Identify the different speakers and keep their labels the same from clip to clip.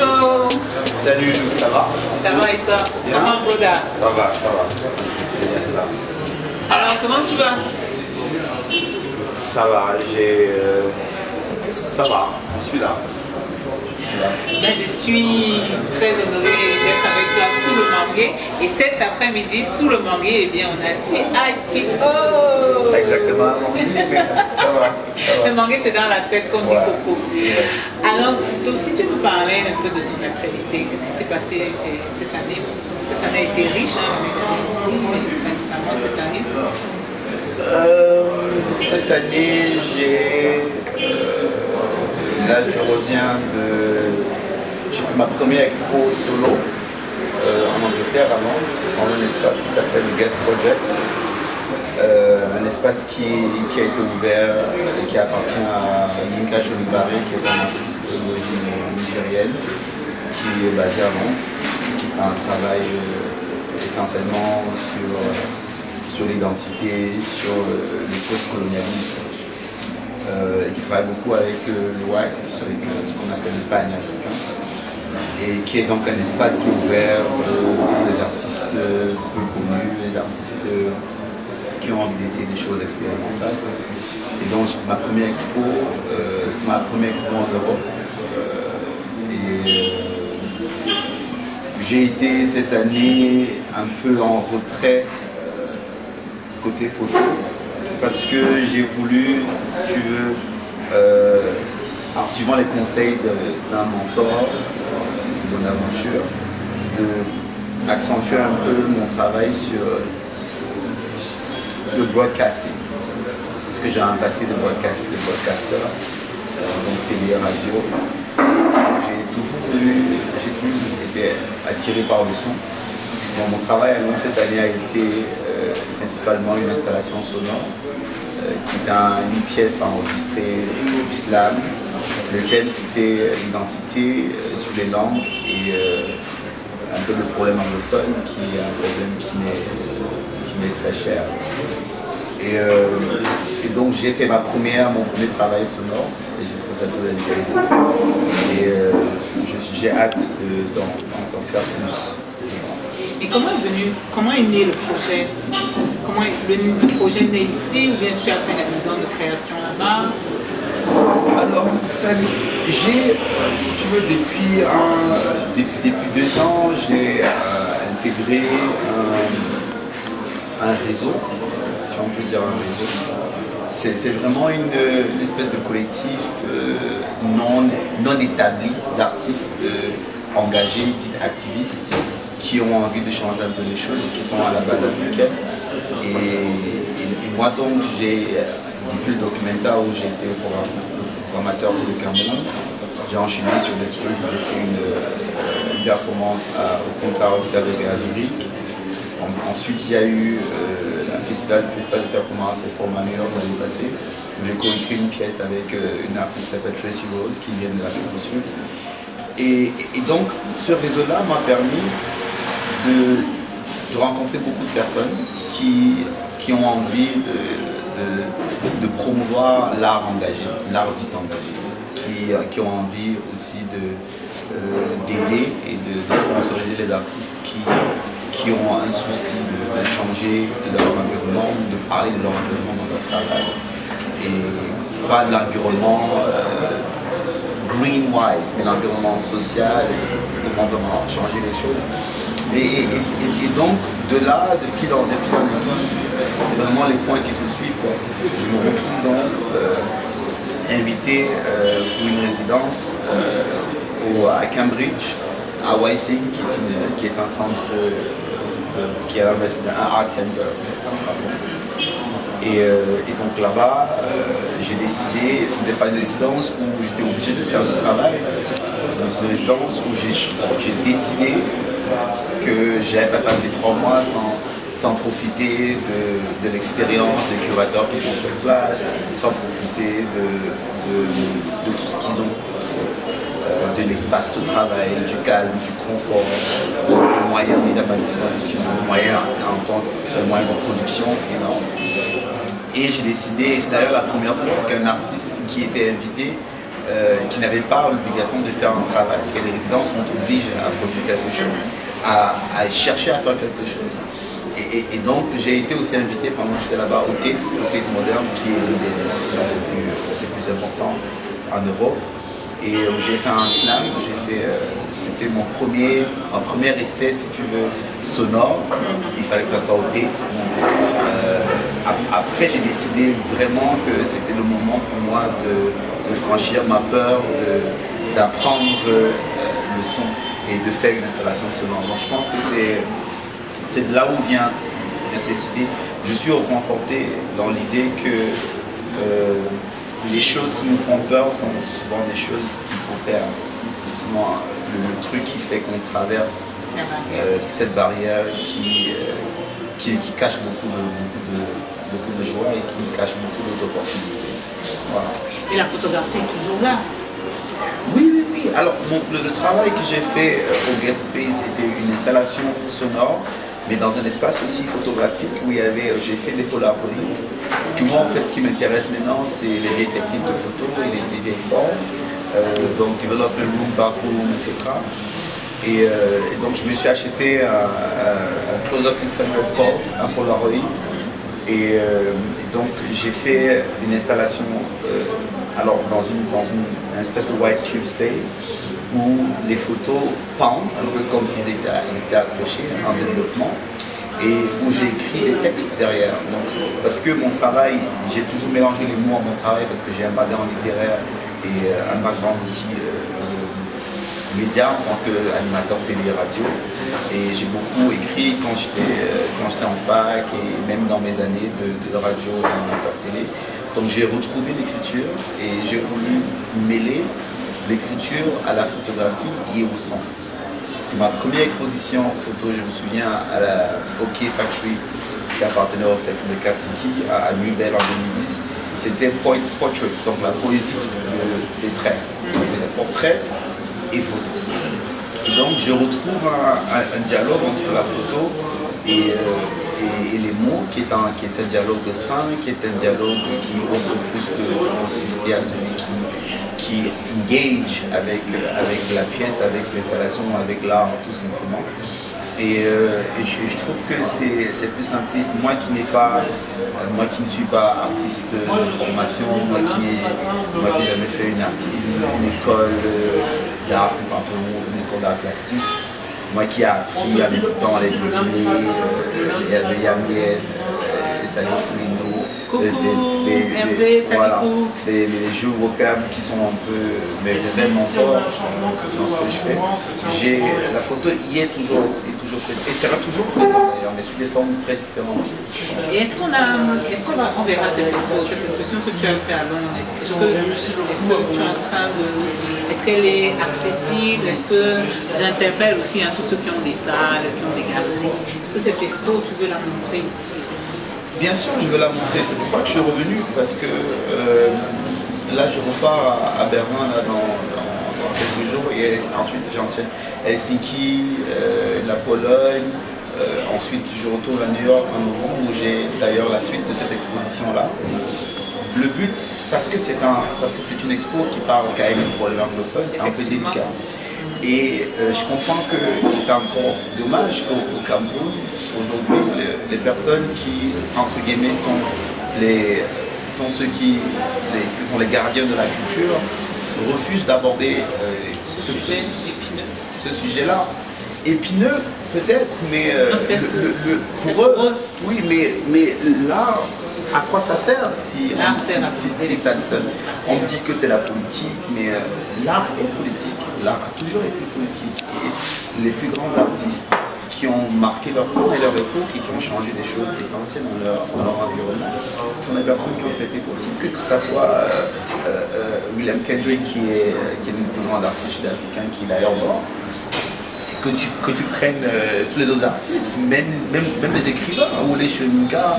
Speaker 1: Bonjour.
Speaker 2: Salut, ça va?
Speaker 1: Ça va et toi? Comment Boda?
Speaker 2: Ça va, ça va. Bien ça.
Speaker 1: Alors, comment tu vas?
Speaker 2: Ça va, ça va, je suis là.
Speaker 1: Ben, je suis très honorée d'être avec toi sous le manguier. Et cet après-midi, sous le manguier, eh bien, on a TITO.
Speaker 2: Exactement. Ça va.
Speaker 1: Le manguier, c'est dans la tête comme du coco. Alors, Tito, si tu nous parlais un peu de ton actualité, qu'est-ce qui s'est passé cette année? Cette année a été riche, hein, aussi, mais principalement cette année.
Speaker 2: Cette année, là, je reviens j'ai fait ma première expo solo en Angleterre, à Londres, dans un espace qui s'appelle Guest Projects. Un espace qui a été ouvert et qui appartient à Yinka Shonibare, qui est un artiste d'origine nigérienne, qui est basé à Londres, qui fait un travail essentiellement sur l'identité, sur le post-colonialisme, et qui travaille beaucoup avec le wax, avec ce qu'on appelle le pan africain, et qui est donc un espace qui est ouvert pour les artistes peu connus, les artistes qui ont envie d'essayer des choses expérimentales. Et donc ma première expo, c'était ma première expo en Europe. J'ai été cette année un peu en retrait côté photo, parce que j'ai voulu, si tu veux, en suivant les conseils d'un mentor, Bonaventure, d'accentuer un peu mon travail sur le broadcasting. Parce que j'ai un passé de broadcaster, donc télé, radio. J'ai toujours été attiré par le son. Donc, mon travail à Londres cette année a été principalement une installation sonore qui est une pièce enregistrée du slam. Le thème c'était l'identité sur les langues et un peu le problème anglophone qui est un problème qui m'est très cher. Et donc j'ai fait mon premier travail sonore et j'ai trouvé ça très intéressant. Et j'ai hâte d'en faire plus.
Speaker 1: Et comment est né le projet? Comment le projet est né ici ou bien tu as fait la maison de création là-bas?
Speaker 2: Alors, si tu veux, depuis 2 ans, j'ai intégré un réseau, si on peut dire un réseau. C'est vraiment une espèce de collectif non établi d'artistes engagés, dits activistes, qui ont envie de changer un peu les choses, qui sont à la base africaines. Et moi donc, depuis le documentaire où j'ai été programmateur pour le Cameroun, j'ai enchaîné sur des trucs, j'ai fait une performance au Conthouse d'Avega à Zurich. Ensuite, il y a eu un festival de performance à New York l'année passée, où j'ai coécrit une pièce avec une artiste qui s'appelle Tracy Rose, qui vient de l'Afrique du Sud. Et donc, ce réseau-là m'a permis de rencontrer beaucoup de personnes qui ont envie de promouvoir l'art engagé, l'art dit engagé, qui ont envie aussi d'aider et de sponsoriser les artistes qui ont un souci de changer leur environnement, de parler de leur environnement dans leur travail. Et pas de l'environnement green-wise, mais l'environnement social, comment vraiment changer les choses. Et donc, de là, de fil en aiguille, c'est vraiment les points qui se suivent, quoi. Je me retrouve donc invité pour une résidence à Cambridge, à Wysing, qui est un centre, qui est un art center. Et donc là-bas, j'ai décidé, ce n'était pas une résidence où j'étais obligé de faire du travail, mais c'est une résidence où j'ai décidé que je n'allais pas passer 3 mois sans profiter de l'expérience des curateurs qui sont sur place, sans profiter de tout ce qu'ils ont, de l'espace de travail, du calme, du confort, des moyens mis à ma disposition, des moyens de production énormes. Et j'ai décidé, et c'est d'ailleurs la première fois qu'un artiste qui était invité qui n'avaient pas l'obligation de faire un travail. Parce que les résidents sont obligés à produire quelque chose, à chercher à faire quelque chose. Et donc j'ai été aussi invité pendant que j'étais là-bas au Tate Moderne, qui est l'une des institutions les plus importantes en Europe. Et j'ai fait un slam, c'était mon premier essai, si tu veux, sonore. Il fallait que ça soit au Tate. Après, j'ai décidé vraiment que c'était le moment pour moi de franchir ma peur, d'apprendre le son et de faire une installation sonore. Donc je pense que c'est de là où vient cette idée. Je suis reconforté dans l'idée que les choses qui nous font peur sont souvent des choses qu'il faut faire. C'est souvent le truc qui fait qu'on traverse cette barrière qui cache beaucoup de joie et qui cache beaucoup d'opportunités. Voilà.
Speaker 1: Et la photographie est toujours là?
Speaker 2: Oui. Alors, le travail que j'ai fait au Guest Space, c'était une installation sonore, mais dans un espace aussi photographique où j'ai fait des polaroids. Parce que moi, en fait, ce qui m'intéresse maintenant, c'est les vieilles techniques de photo et les vieilles formes, donc development room, backroom, etc. Et donc, je me suis acheté un close-up 600 Pulse, un polaroid. Et donc, j'ai fait une installation alors dans une espèce de white cube space où les photos pendent, un peu comme s'ils étaient accrochés en développement, et où j'ai écrit des textes derrière. Donc, parce que mon travail, j'ai toujours mélangé les mots à mon travail parce que j'ai un background littéraire et un background aussi média en tant qu'animateur télé-radio. Et j'ai beaucoup écrit quand j'étais en fac et même dans mes années de radio et d'animateur télé. Donc j'ai retrouvé l'écriture et j'ai voulu mêler l'écriture à la photographie et au son. Parce que ma première exposition photo, je me souviens, à la OK Factory qui appartenait au cercle de Kapsiki à Nuit Belle en 2010, c'était Portraits, donc la poésie des traits. C'était des portraits et photos. Et donc je retrouve un dialogue entre la photo et les mots, qui est un dialogue de sang, qui est un dialogue qui offre plus de possibilités à celui qui engage avec la pièce, avec l'installation, avec l'art, tout simplement. Et je trouve que c'est plus simpliste. Moi qui ne suis pas artiste de formation, moi qui n'ai jamais fait une école d'art, une école d'art plastique, moi qui ai appris avec le temps à les dessiner, il y avait Yamiel, et Salif Lino, les jeux vocables qui sont un peu, mais vraiment forts dans ce que je fais. La photo y est toujours faite, et sera toujours présente d'ailleurs, mais sous des formes très différentes.
Speaker 1: Et est-ce qu'on verra cette exposition que tu as fait à Londres? Est-ce qu'elle est accessible? Est-ce que j'interpelle aussi tous ceux qui ont des salles, qui ont des galeries? Est-ce que cette expo, tu veux la montrer ici?
Speaker 2: Bien sûr, je veux la montrer. C'est pour ça que je suis revenu, parce que là, je repars à Berlin là, dans quelques jours, et ensuite j'enchaîne Helsinki, la Pologne, ensuite je retourne à New York en novembre, où j'ai d'ailleurs la suite de cette exposition-là. Le but, parce que c'est une expo qui parle quand même pour l'anglophone, c'est un peu délicat. Et je comprends que c'est encore dommage qu'au Cameroun, aujourd'hui, les personnes qui, entre guillemets, sont ceux qui sont les gardiens de la culture, refusent d'aborder ce sujet-là. Épineux, peut-être, mais pour eux, oui, mais là, à quoi ça sert si on me dit que c'est la politique, mais l'art est politique, l'art a toujours été politique. Et les plus grands artistes qui ont marqué leur temps et leur époque et qui ont changé des choses essentielles dans leur environnement sont des personnes qui ont traité politique, que ce soit William Kendrick qui est le plus grand artiste sud-africain qui est d'ailleurs mort. Que tu prennes tous les autres artistes, même les écrivains, ou les Chenika,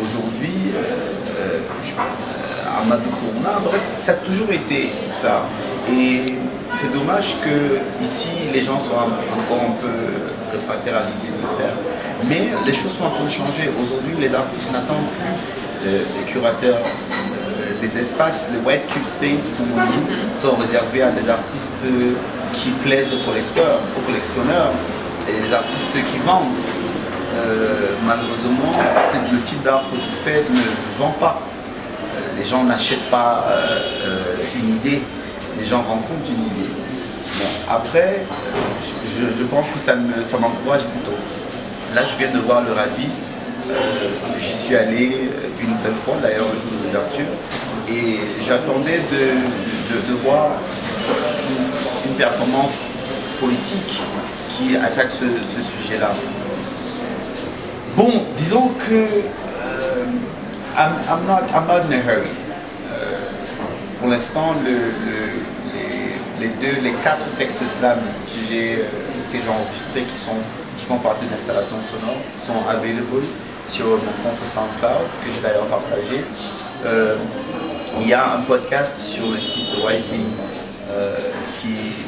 Speaker 2: aujourd'hui, Amadou Kourna, bref, ça a toujours été ça. Et c'est dommage que ici les gens soient encore un peu réfractaires à l'idée de le faire. Mais les choses sont en train de changer. Aujourd'hui, les artistes n'attendent plus les curateurs des espaces, les white cube space, comme on dit, sont réservés à des artistes qui plaisent aux collectionneurs et les artistes qui vendent. Malheureusement, c'est le type d'art que je fais ne vend pas. Les gens n'achètent pas une idée, les gens rencontrent une idée. Bon, après, je pense que ça m'encourage plutôt. Là, je viens de voir le Ravi. J'y suis allé une seule fois, d'ailleurs, le jour de l'ouverture. Et j'attendais de voir une performance politique qui attaque ce sujet-là. Bon, disons que I'm not in a hurry. Pour l'instant, les 4 textes slam que j'ai enregistrés qui font partie de l'installation sonore sont available sur mon compte SoundCloud que j'ai d'ailleurs partagé. Il y a un podcast sur le site de YC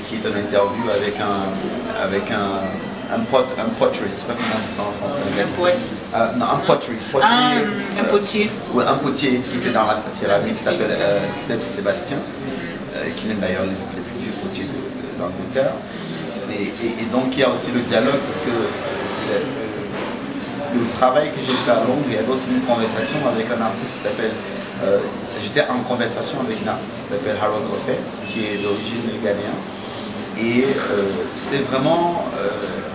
Speaker 2: qui est une interview avec un poetry, je sais pas comment on dit ça en français.
Speaker 1: Un poète.
Speaker 2: Non, un poetry.
Speaker 1: Un potier.
Speaker 2: Ouais, un potier qui fait dans la céramique qui s'appelle Sébastien, qui est d'ailleurs les plus vieux potiers d'Angleterre. Et donc il y a aussi le dialogue parce que le travail que j'ai fait à Londres, il y avait aussi une conversation avec un artiste qui s'appelle. J'étais en conversation avec un artiste qui s'appelle Harold Roffet, qui est d'origine ghanéenne. Et c'était vraiment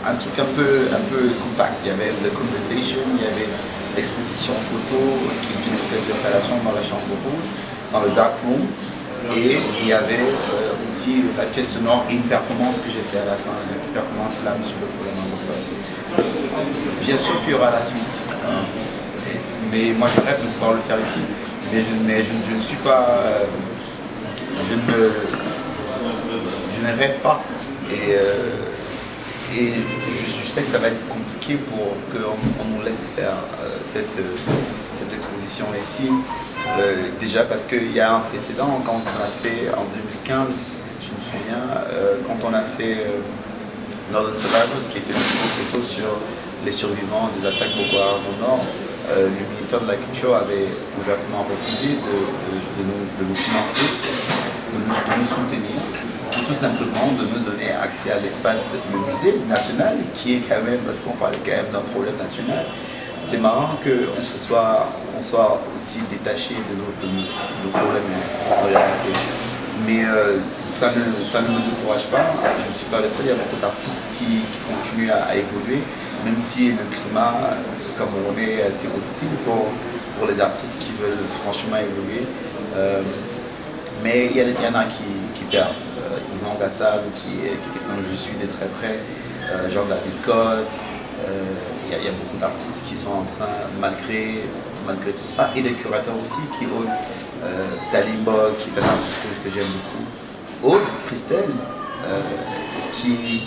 Speaker 2: un truc un peu compact. Il y avait The Conversation, il y avait l'exposition photo, qui est une espèce d'installation dans la chambre rouge, dans le dark room. Et il y avait aussi la pièce sonore et une performance que j'ai fait à la fin, une performance là sur le problème anglophone. Bien sûr qu'il y aura la suite, mais moi je rêve de pouvoir le faire ici. Mais je ne suis pas. Je ne rêve pas. Et je sais que ça va être compliqué pour qu'on nous laisse faire cette exposition ici. Déjà parce qu'il y a un précédent, quand on a fait en 2015, je me souviens, quand on a fait Northern Survivors, qui était une photo sur les survivants des attaques Boko Haram au Nord, le ministère de la Culture avait ouvertement refusé de nous financer, de nous soutenir, tout simplement de nous donner accès à l'espace, le musée national, qui est quand même, parce qu'on parlait quand même d'un problème national. C'est marrant qu'on soit aussi détaché de nos problèmes en réalité. Mais ça ne me décourage pas. Je ne suis pas le seul, il y a beaucoup d'artistes qui continuent à évoluer, même si le climat camerounais est assez hostile pour les artistes qui veulent franchement évoluer. Mais il y en a qui percent. Yvan Gassab, qui est quelqu'un que je suis de très près, Jean-David Cotte. Il y a beaucoup d'artistes qui sont en train, malgré tout ça, et des curateurs aussi qui osent. Talimbo, qui est un artiste que j'aime beaucoup. Aude, Christelle, qui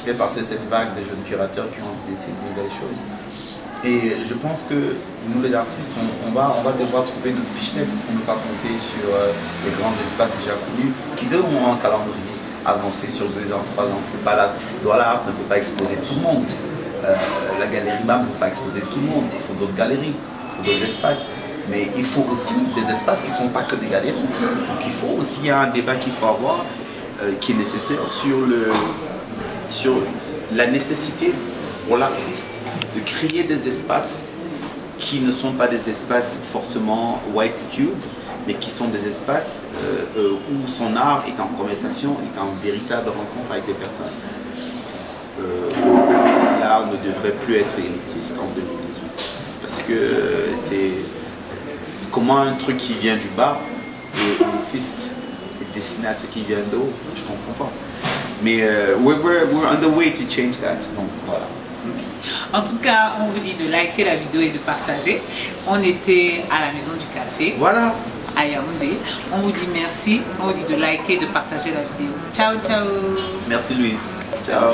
Speaker 2: fait partie de cette vague de jeunes curateurs qui ont envie d'essayer de nouvelles choses. Et je pense que nous les artistes, on va devoir trouver notre pichenette pour ne pas compter sur les grands espaces déjà connus, qui eux ont un calendrier avancé sur 2 ans, 3 ans. C'est pas là. Art ne peut pas exposer tout le monde. La galerie MAM ne peut pas exposer tout le monde. Il faut d'autres galeries, il faut d'autres espaces. Mais il faut aussi des espaces qui ne sont pas que des galeries. Donc il faut aussi un débat qu'il faut avoir, qui est nécessaire sur la nécessité pour l'artiste de créer des espaces qui ne sont pas des espaces forcément white cube, mais qui sont des espaces où son art est en conversation, est en véritable rencontre avec des personnes. L'art ne devrait plus être élitiste en 2018, parce que c'est comment un truc qui vient du bas est élitiste est destiné à ceux qui viennent de haut. Je comprends pas. Mais we're on the way to change that. Donc voilà.
Speaker 1: En tout cas, on vous dit de liker la vidéo et de partager. On était à la Maison du Café.
Speaker 2: Voilà.
Speaker 1: À Yaoundé. On vous dit merci. On vous dit de liker et de partager la vidéo. Ciao, ciao.
Speaker 2: Merci Louise. Ciao.